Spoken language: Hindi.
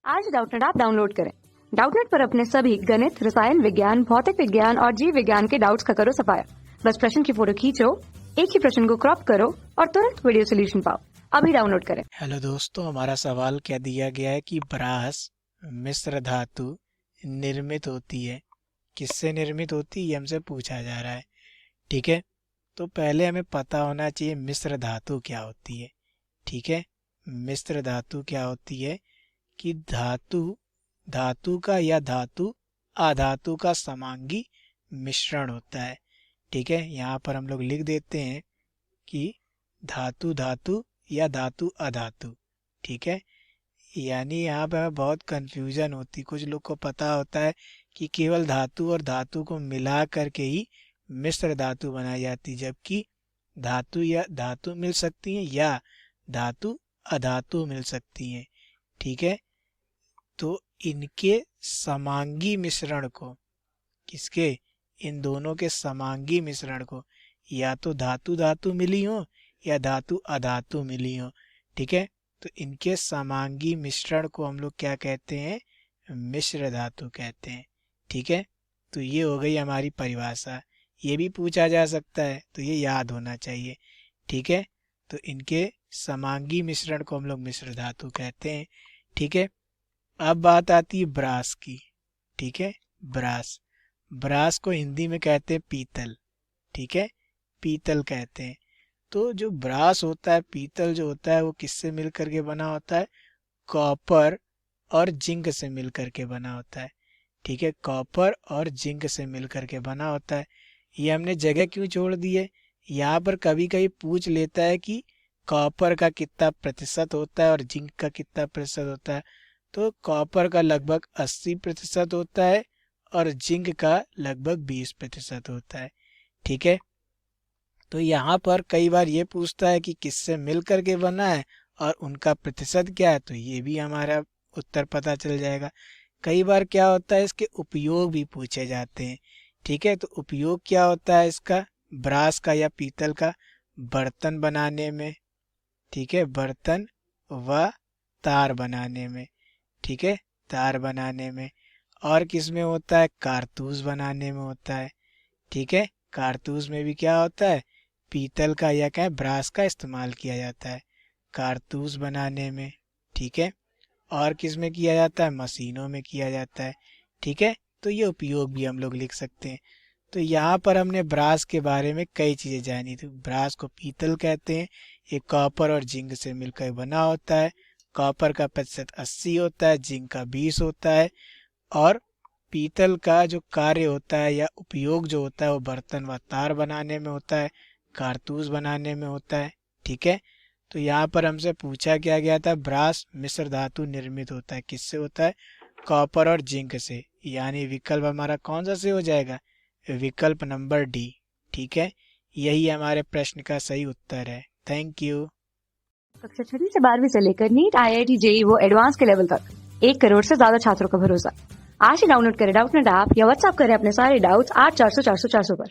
आज डाउटनेट ऐप डाउनलोड करें। डाउटनेट पर अपने सभी गणित, रसायन विज्ञान, भौतिक विज्ञान और जीव विज्ञान के डाउट्स का करो सफाया। बस प्रश्न की फोटो खींचो, एक ही प्रश्न को क्रॉप करो और तुरंत वीडियो सोल्यूशन पाओ। अभी डाउनलोड करें। हेलो दोस्तों, हमारा सवाल क्या दिया गया है कि ब्रास मिश्र धातु निर्मित होती है। किससे निर्मित होती है ये हमसे पूछा जा रहा है। ठीक है, तो पहले हमें पता होना चाहिए मिश्र धातु क्या होती है। ठीक है, मिश्र धातु क्या होती है कि धातु का या धातु अधातु का समांगी मिश्रण होता है। ठीक है, यहाँ पर हम लोग लिख देते हैं कि धातु धातु या धातु अधातु। ठीक है, यानी यहाँ पे हमें बहुत कंफ्यूजन होती। कुछ लोग को पता होता है कि केवल धातु और धातु को मिला करके ही मिश्र धातु बनाई जाती, जबकि धातु या धातु मिल सकती हैं या धातु अधातु मिल सकती हैं। ठीक है, तो इनके समांगी मिश्रण को, किसके, इन दोनों के समांगी मिश्रण को या तो धातु धातु मिली हो या धातु अधातु मिली हो। ठीक है, तो इनके समांगी मिश्रण को हम लोग क्या कहते हैं, मिश्र धातु कहते हैं। ठीक है, तो ये हो गई हमारी परिभाषा। ये भी पूछा जा सकता है तो ये याद होना चाहिए। ठीक है, तो इनके समांगी मिश्रण को हम लोग मिश्र धातु कहते हैं। ठीक है, अब बात आती है ब्रास की। ठीक है, ब्रास को हिंदी में कहते हैं पीतल। ठीक है, पीतल कहते हैं। तो जो ब्रास होता है, पीतल जो होता है, वो किससे मिल करके बना होता है, कॉपर और जिंक से मिल करके बना होता है। ठीक है, कॉपर और जिंक से मिल करके बना होता है। ये हमने जगह क्यों छोड़ दी है, यहाँ पर कभी कभी पूछ लेता है कि कॉपर का कितना प्रतिशत होता है और जिंक का कितना प्रतिशत होता है। तो कॉपर का लगभग 80% होता है और जिंक का लगभग 20% होता है। ठीक है, तो यहाँ पर कई बार ये पूछता है कि किससे मिल करके बना है और उनका प्रतिशत क्या है, तो ये भी हमारा उत्तर पता चल जाएगा। कई बार क्या होता है, इसके उपयोग भी पूछे जाते हैं। ठीक है, तो उपयोग क्या होता है इसका, ब्रास का या पीतल का, बर्तन बनाने में। ठीक है, बर्तन व तार बनाने में। ठीक है, तार बनाने में। और किस में होता है, कारतूस बनाने में होता है। ठीक है, कारतूस में भी क्या होता है, पीतल का या क्या ब्रास का इस्तेमाल किया जाता है कारतूस बनाने में। ठीक है, और किस में किया जाता है, मशीनों में किया जाता है। ठीक है, तो ये उपयोग भी हम लोग लिख सकते हैं। तो यहाँ पर हमने ब्रास के बारे में कई चीज़ें जानी थी। ब्रास को पीतल कहते हैं, ये कॉपर और जिंक से मिलकर बना होता है। कॉपर का प्रतिशत 80 होता है, जिंक का 20 होता है। और पीतल का जो कार्य होता है या उपयोग जो होता है वो बर्तन व तार बनाने में होता है, कारतूस बनाने में होता है। ठीक है, तो यहाँ पर हमसे पूछा क्या गया था, ब्रास मिश्र धातु निर्मित होता है, किससे होता है, कॉपर और जिंक से। यानी विकल्प हमारा कौन सा से हो जाएगा, विकल्प नंबर डी। ठीक है, यही हमारे प्रश्न का सही उत्तर है। Thank you. कक्षा 6 से 12वीं से लेकर नीट, IIT, JEE वो एडवांस के लेवल तक 1 करोड़ से ज्यादा छात्रों का भरोसा। आज ही डाउनलोड करें डाउटनेट ऐप या व्हाट्सएप करें अपने सारे डाउट्स 8400 400 400 पर।